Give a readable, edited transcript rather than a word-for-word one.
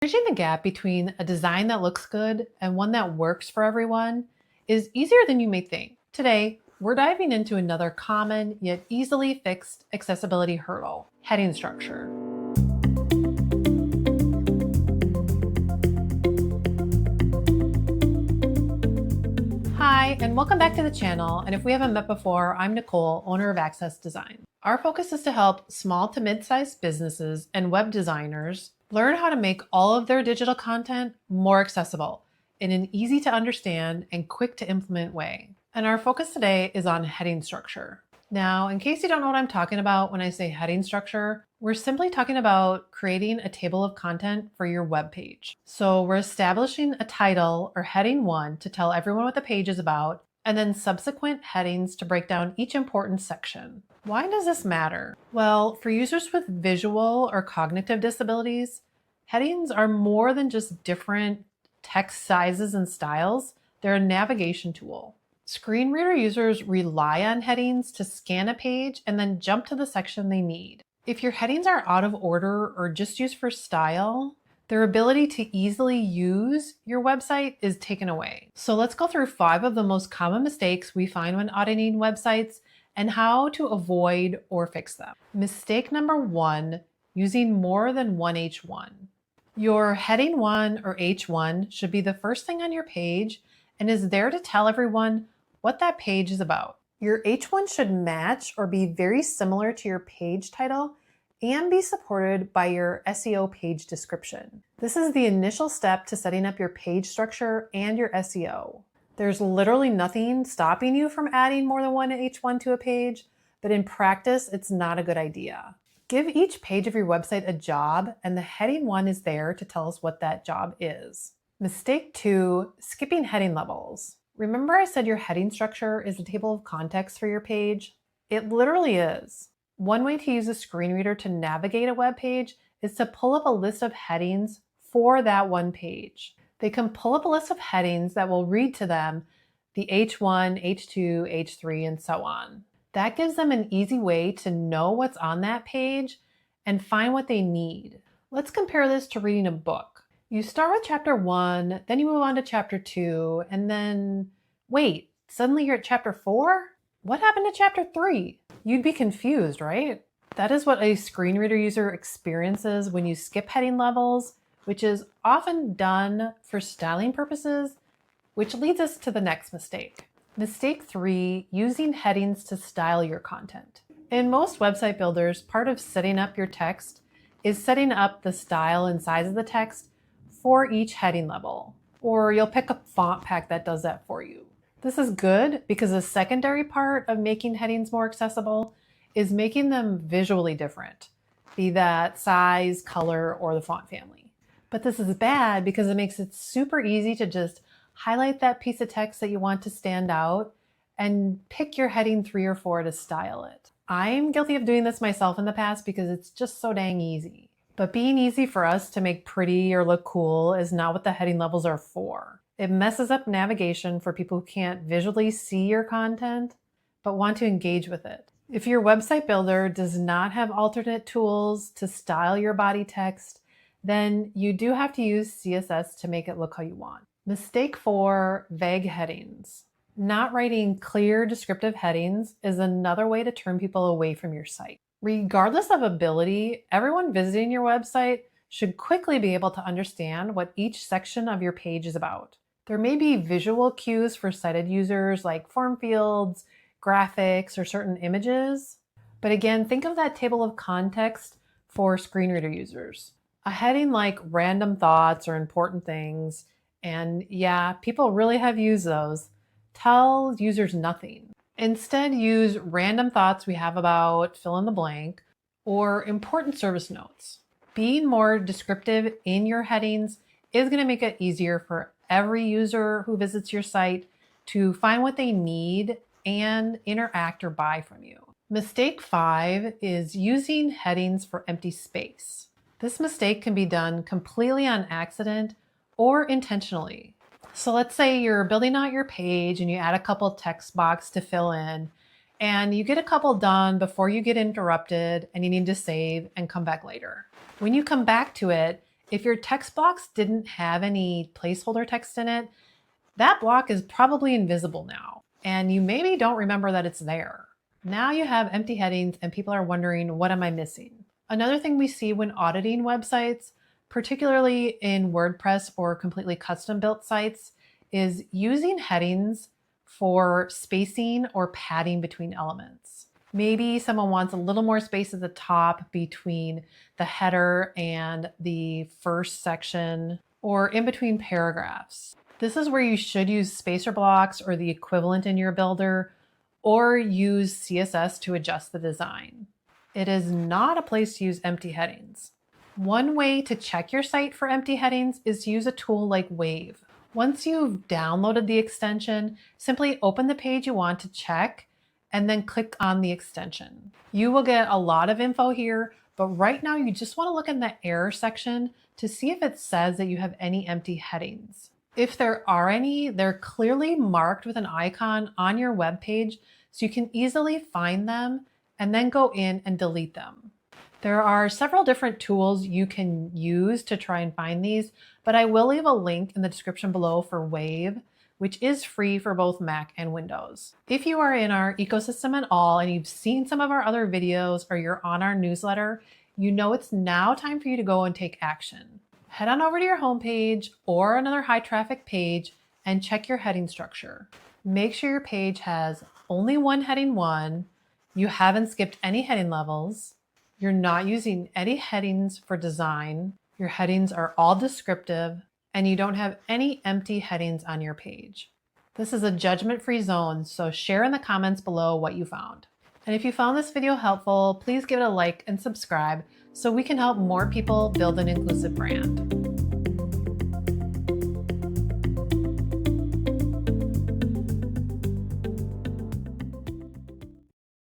Bridging the gap between a design that looks good and one that works for everyone is easier than you may think. Today, we're diving into another common yet easily fixed accessibility hurdle: heading structure. Hi, and welcome back to the channel. And if we haven't met before, I'm Nicole, owner of Access Design. Our focus is to help small to mid-sized businesses and web designers learn how to make all of their digital content more accessible in an easy to understand and quick to implement way. And our focus today is on heading structure. Now, in case you don't know what I'm talking about when I say heading structure, we're simply talking about creating a table of content for your web page. So we're establishing a title or heading 1 to tell everyone what the page is about, and then subsequent headings to break down each important section. Why does this matter? Well, for users with visual or cognitive disabilities, headings are more than just different text sizes and styles. They're a navigation tool. Screen reader users rely on headings to scan a page and then jump to the section they need. If your headings are out of order or just used for style, their ability to easily use your website is taken away. So let's go through 5 of the most common mistakes we find when auditing websites and how to avoid or fix them. Mistake number 1, using more than one H1. Your heading 1 or H1 should be the first thing on your page and is there to tell everyone what that page is about. Your H1 should match or be very similar to your page title and be supported by your SEO page description. This is the initial step to setting up your page structure and your SEO. There's literally nothing stopping you from adding more than one H1 to a page, but in practice, it's not a good idea. Give each page of your website a job, and the heading 1 is there to tell us what that job is. Mistake 2, skipping heading levels. Remember I said your heading structure is a table of context for your page? It literally is. One way to use a screen reader to navigate a web page is to pull up a list of headings for that one page. They can pull up a list of headings that will read to them the H1, H2, H3, and so on. That gives them an easy way to know what's on that page and find what they need. Let's compare this to reading a book. You start with chapter 1, then you move on to chapter 2, and then, wait, suddenly you're at chapter 4? What happened to chapter 3? You'd be confused, right? That is what a screen reader user experiences when you skip heading levels, which is often done for styling purposes, which leads us to the next mistake. Mistake 3, using headings to style your content. In most website builders, part of setting up your text is setting up the style and size of the text for each heading level, or you'll pick a font pack that does that for you. This is good because a secondary part of making headings more accessible is making them visually different, be that size, color, or the font family. But this is bad because it makes it super easy to just highlight that piece of text that you want to stand out and pick your heading 3 or 4 to style it. I'm guilty of doing this myself in the past because it's just so dang easy. But being easy for us to make pretty or look cool is not what the heading levels are for. It messes up navigation for people who can't visually see your content, but want to engage with it. If your website builder does not have alternate tools to style your body text, then you do have to use CSS to make it look how you want. Mistake 4, vague headings. Not writing clear descriptive headings is another way to turn people away from your site. Regardless of ability, everyone visiting your website should quickly be able to understand what each section of your page is about. There may be visual cues for sighted users like form fields, graphics, or certain images. But again, think of that table of context for screen reader users. A heading like random thoughts or important things, and yeah, people really have used those, tell users nothing. Instead, use random thoughts we have about fill in the blank or important service notes. Being more descriptive in your headings is going to make it easier for every user who visits your site to find what they need and interact or buy from you. Mistake 5 is using headings for empty space. This mistake can be done completely on accident or intentionally. So let's say you're building out your page and you add a couple text boxes to fill in, and you get a couple done before you get interrupted and you need to save and come back later. When you come back to it, If your text box didn't have any placeholder text in it, that block is probably invisible now, and you maybe don't remember that it's there. Now you have empty headings and people are wondering, what am I missing? Another thing we see when auditing websites, particularly in WordPress or completely custom built sites, is using headings for spacing or padding between elements. Maybe someone wants a little more space at the top between the header and the first section, or in between paragraphs. This is where you should use spacer blocks or the equivalent in your builder, or use CSS to adjust the design. It is not a place to use empty headings. One way to check your site for empty headings is to use a tool like Wave. Once you've downloaded the extension, simply open the page you want to check and then click on the extension. You will get a lot of info here, but right now you just want to look in the error section to see if it says that you have any empty headings. If there are any, they're clearly marked with an icon on your web page, so you can easily find them and then go in and delete them. There are several different tools you can use to try and find these, but I will leave a link in the description below for Wave, which is free for both Mac and Windows. If you are in our ecosystem at all and you've seen some of our other videos or you're on our newsletter, you know it's now time for you to go and take action. Head on over to your homepage or another high traffic page and check your heading structure. Make sure your page has only one heading 1, you haven't skipped any heading levels, you're not using any headings for design, your headings are all descriptive, and you don't have any empty headings on your page. This is a judgment-free zone, so share in the comments below what you found. And if you found this video helpful, please give it a like and subscribe so we can help more people build an inclusive brand.